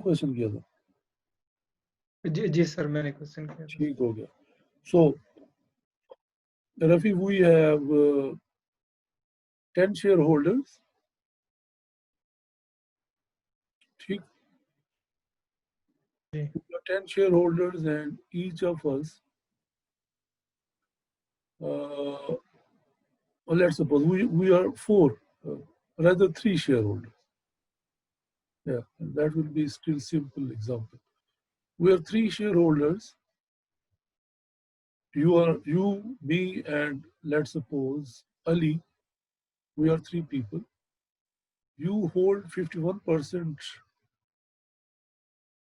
Question किया था? जी sir, मैंने क्वेश्चन किया था। ठीक हो गया. So Rafi, we have 10 shareholders. ठीक. जी. 10 shareholders and each of us, let's suppose we are 4, rather 3 shareholders. Yeah, that will be still simple example. We are 3 shareholders. You, me, and let's suppose Ali. We are 3 people. You hold 51%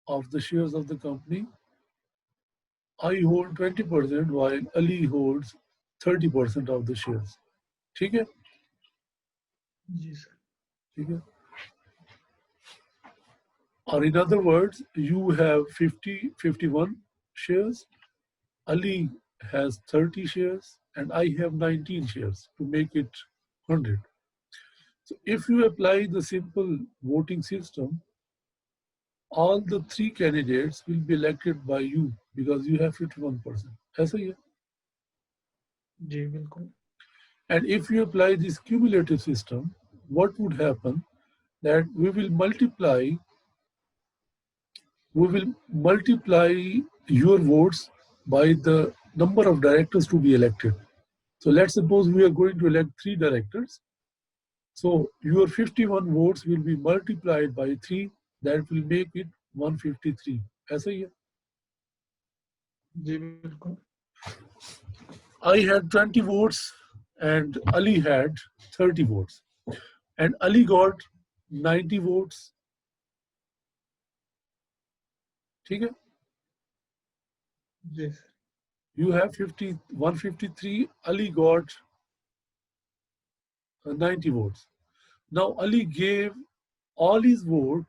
of the shares of the company. I hold 20% while Ali holds 30% of the shares. ठीक है? जी sir. ठीक है? Or in other words, you have 51 shares, Ali has 30 shares, and I have 19 shares to make it 100. So if you apply the simple voting system, all the 3 candidates will be elected by you because you have 51%. ऐसा ही है. जी बिल्कुल. And if you apply this cumulative system, what would happen? That we will multiply your votes by the number of directors to be elected. So let's suppose we are going to elect 3 directors. So your 51 votes will be multiplied by 3. That will make it 153. ऐसा ही है. जी बिल्कुल. I had 20 votes and Ali had 30 votes. And Ali got 90 votes. ठीक है? जी sir. You have 153, Ali got 90 votes. Now Ali gave all his vote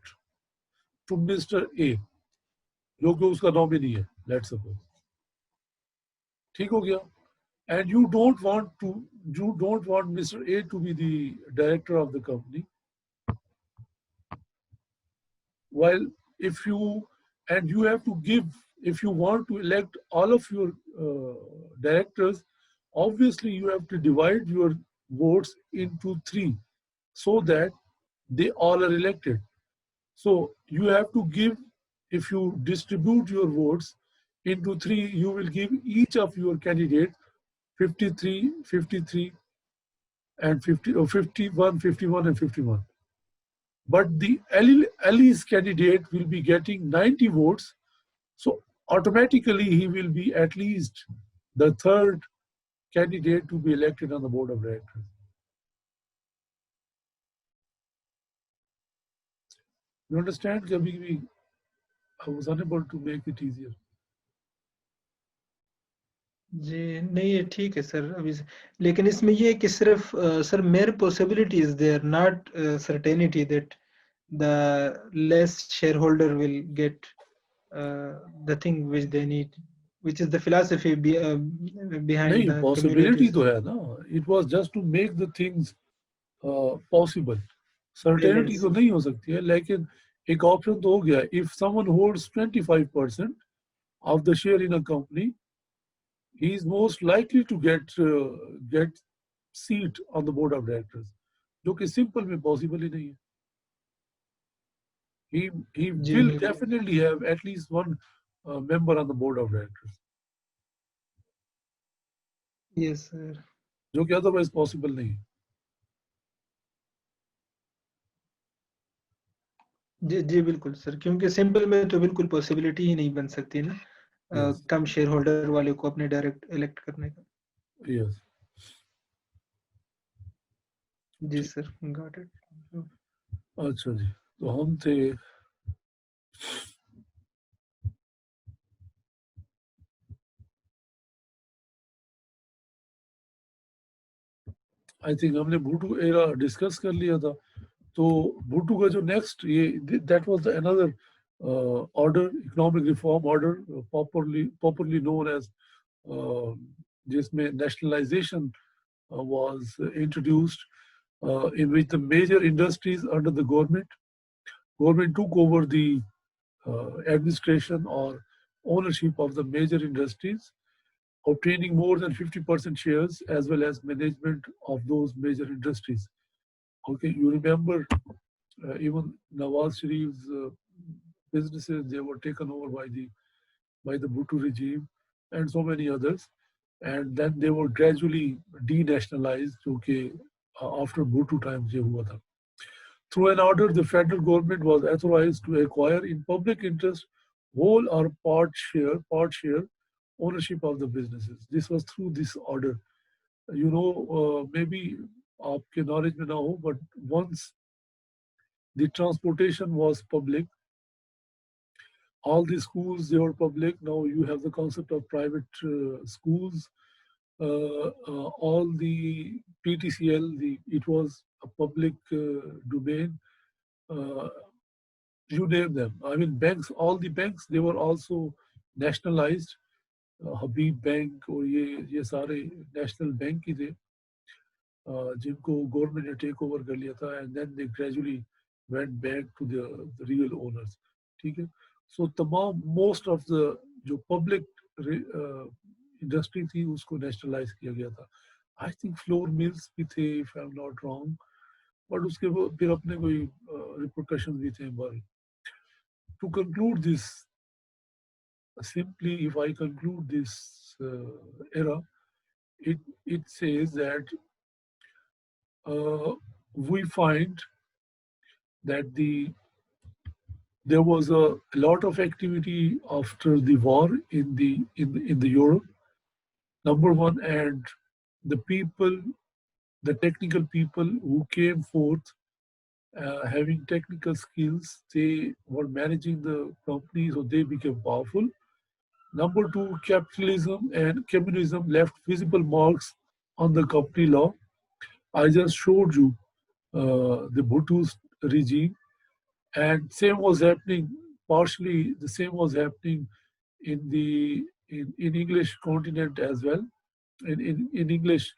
to Mr. A, जो कि उसका nominee है, let's suppose. ठीक हो गया? And you don't want Mr. A to be the director of the company. While if you have to give, if you want to elect all of your directors, obviously you have to divide your votes into 3 so that they all are elected. So you have to give, if you distribute your votes into 3, you will give each of your candidates 53, 53, and 50, or 51, 51, and 51. But the Ali's candidate will be getting 90 votes, so automatically he will be at least the 3rd candidate to be elected on the board of directors. You understand? I was unable to make it easier. जी नहीं, ये ठीक है sir अभी से. लेकिन इसमें ये है कि सिर्फ sir mere possibility is there, not certainty that the less shareholder will get the thing which they need, which is the philosophy behind नहीं, the possibility cumulative. तो है ना. It was just to make the things possible. Certainty तो नहीं हो सकती है, लेकिन एक option तो हो गया. If someone holds 25% of the share in a company, he is most likely to get seat on the board of directors, जो कि simple में possible ही नहीं है. He will definitely have at least one member on the board of directors. Yes sir. जो कि otherwise possible नहीं है. जी बिल्कुल सर, क्योंकि सिंपल में तो बिल्कुल पॉसिबिलिटी ही नहीं बन सकती ना. कम शेयर होल्डर वाले को अपने डायरेक्ट इलेक्ट करने का. Yes. जी सर, गॉट इट. अच्छा जी, तो हम थे आई थिंक हमने भुट्टो एरा डिस्कस कर लिया था. तो भुट्टो का जो नेक्स्ट ये that was another order, economic reform order, popularly known as, जिसमें nationalisation was introduced, in which the major industries under the government took over the administration or ownership of the major industries, obtaining more than 50% shares as well as management of those major industries. Okay, you remember even Nawaz Sharif's businesses, they were taken over by the Bhutto regime and so many others. And then they were gradually denationalized, okay, after Bhutto times ye hua tha. Through an order, the federal government was authorized to acquire in public interest whole or part share ownership of the businesses. This was through this order. You know, maybe आपके knowledge में ना हो, but once the transportation was public, all the schools, they were public. Now you have the concept of private schools. All the PTCL, it was a public domain. Uh, you name them. I mean, banks, all the banks, they were also nationalized. Habib Bank और ये सारे national bank ही थे जिनको government ने take over कर लिया था, and then they gradually went back to the real owners. ठीक है? So तमाम most of the जो public industry थी उसको nationalize किया गया था. I think flour mills भी थे, if I'm not wrong, but उसके फिर अपने कोई repercussions भी थे हमारे. To conclude this, simply if I conclude this era, it says that we find that there was a lot of activity after the war in the Europe. Number one, and the people, the technical people who came forth having technical skills, they were managing the company, so they became powerful. Number two, capitalism and communism left visible marks on the company law. I just showed you the Bhutto's regime, and same was happening. Partially, the same was happening in English continent as well, in English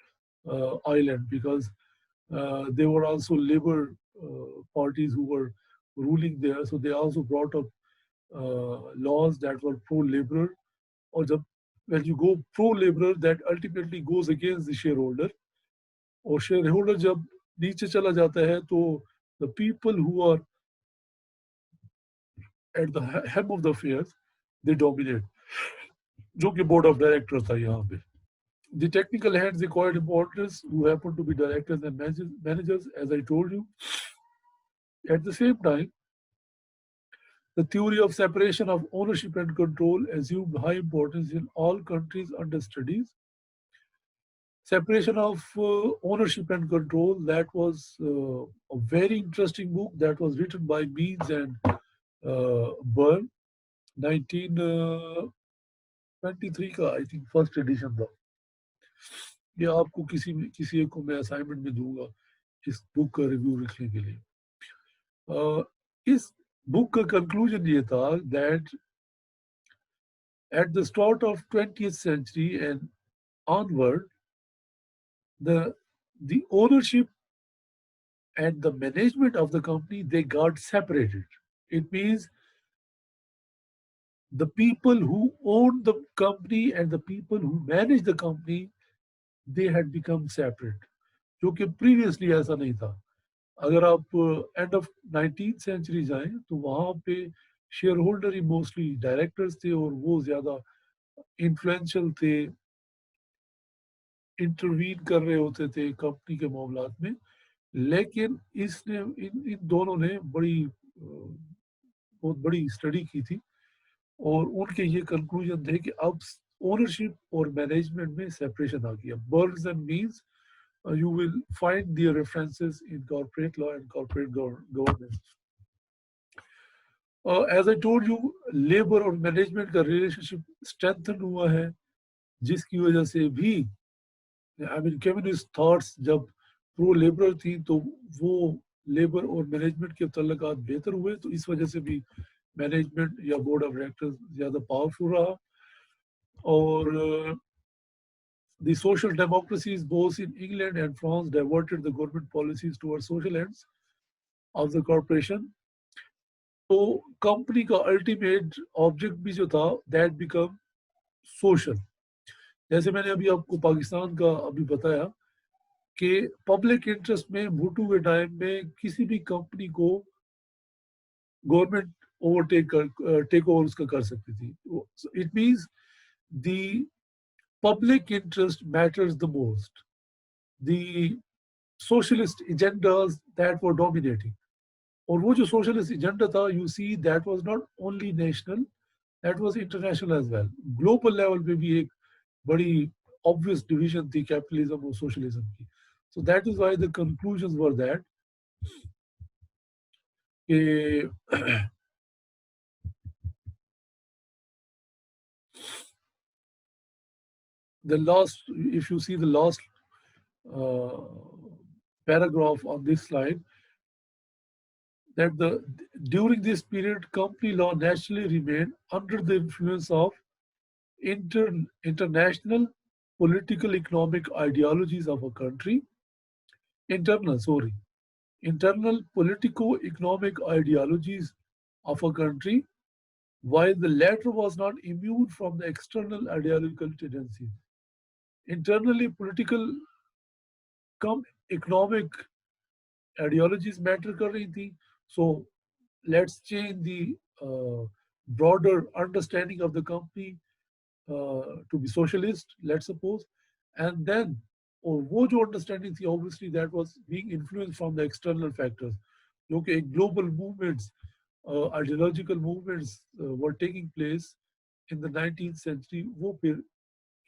island, because there were also labor parties who were ruling there, so they also brought up laws that were pro-labor. Or when you go pro-labor, that ultimately goes against the shareholder. और shareholder जब नीचे चला जाता है तो the people who are at the hem of the affairs, they dominate. जो कि board of directors था यहाँ पे. The technical heads acquired importance, who happen to be directors and managers, as I told you. At the same time, the theory of separation of ownership and control assumed high importance in all countries under studies. Separation of ownership and control, that was a very interesting book that was written by Means and Byrne, 1923 का I think first edition था. ये आपको किसी एक को मैं assignment में दूंगा इस बुक का रिव्यू लिखने के लिए. इस बुक का कंक्लूजन ये था that at the start of 20th century and onward, the ownership and the management of the company, they got separated. It means the people who own the company and the people who manage the company, they had become separate. जो कि previously ऐसा नहीं था. अगर आप end of 19th century जाएं तो वहाँ पे shareholder ही mostly directors थे और वो ज़्यादा influential थे, intervene कर रहे होते थे company के मामलात में. लेकिन इन दोनों ने बहुत बड़ी स्टडी की थी और उनके ये कंक्लूजन थे कि अब ओनरशिप और मैनेजमेंट में सेपरेशन आ गया. Burns and Means, you will find their references in corporate law and corporate governance. As I told you, labour और मैनेजमेंट का रिलेशनशिप स्ट्रेंथन हुआ है, जिसकी वजह से भी कम्युनिस्ट थॉट्स जब प्रो लेबर थी तो वो लेबर और मैनेजमेंट के तल्लुकात बेहतर हुए, तो इस वजह से भी मैनेजमेंट या बोर्ड ऑफ डायरेक्टर्स ज़्यादा पावरफुल रहा. और the social democracies both in England and France diverted the government policies towards social ends of the corporation. तो कंपनी का अल्टीमेट ऑब्जेक्ट भी जो था दैट बिकम सोशल। जैसे मैंने अभी आपको पाकिस्तान का अभी बताया कि पब्लिक इंटरेस्ट में भुट्टो के टाइम में किसी भी कंपनी को गवर्नमेंट टेक ओवर उसका कर सकती थी। It means the public interest matters the most, the socialist agendas that were dominating. और वो जो सोशलिस्ट एजेंडा था, you see that was not only national, that was international as well. Global level पे भी एक बड़ी ऑब्वियस डिवीजन थी capitalism और सोशलिज्म की। So that is why the conclusions were that the last, if you see the last uh, paragraph on this slide, that during this period company law naturally remained under the influence of international political economic ideologies of a country, internal politico-economic ideologies of a country, while the latter was not immune from the external ideological tendencies. Internally political come economic ideologies matter कर रही थी. So let's change the broader understanding of the company to be socialist, let's suppose. And then, और वो जो understanding थी, obviously that was being influenced from the external factors. Okay, global movements, ideological movements were taking place in the 19th century, वो फिर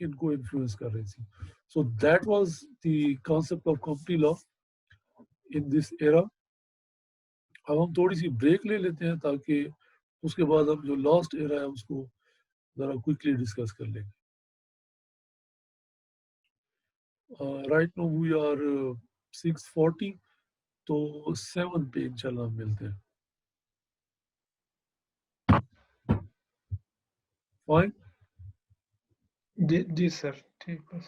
इनको influence कर रही थी. So that was the concept of company law in this era. अब हम थोड़ी सी break ले लेते हैं ताकि उसके बाद हम जो लास्ट एरा है उसको जरा क्विकली डिस्कस कर लेंगे. राइट नो वी आर 6:40, तो 7 पे इंशाल्लाह मिलते हैं. फाइन जी सर, ठीक है.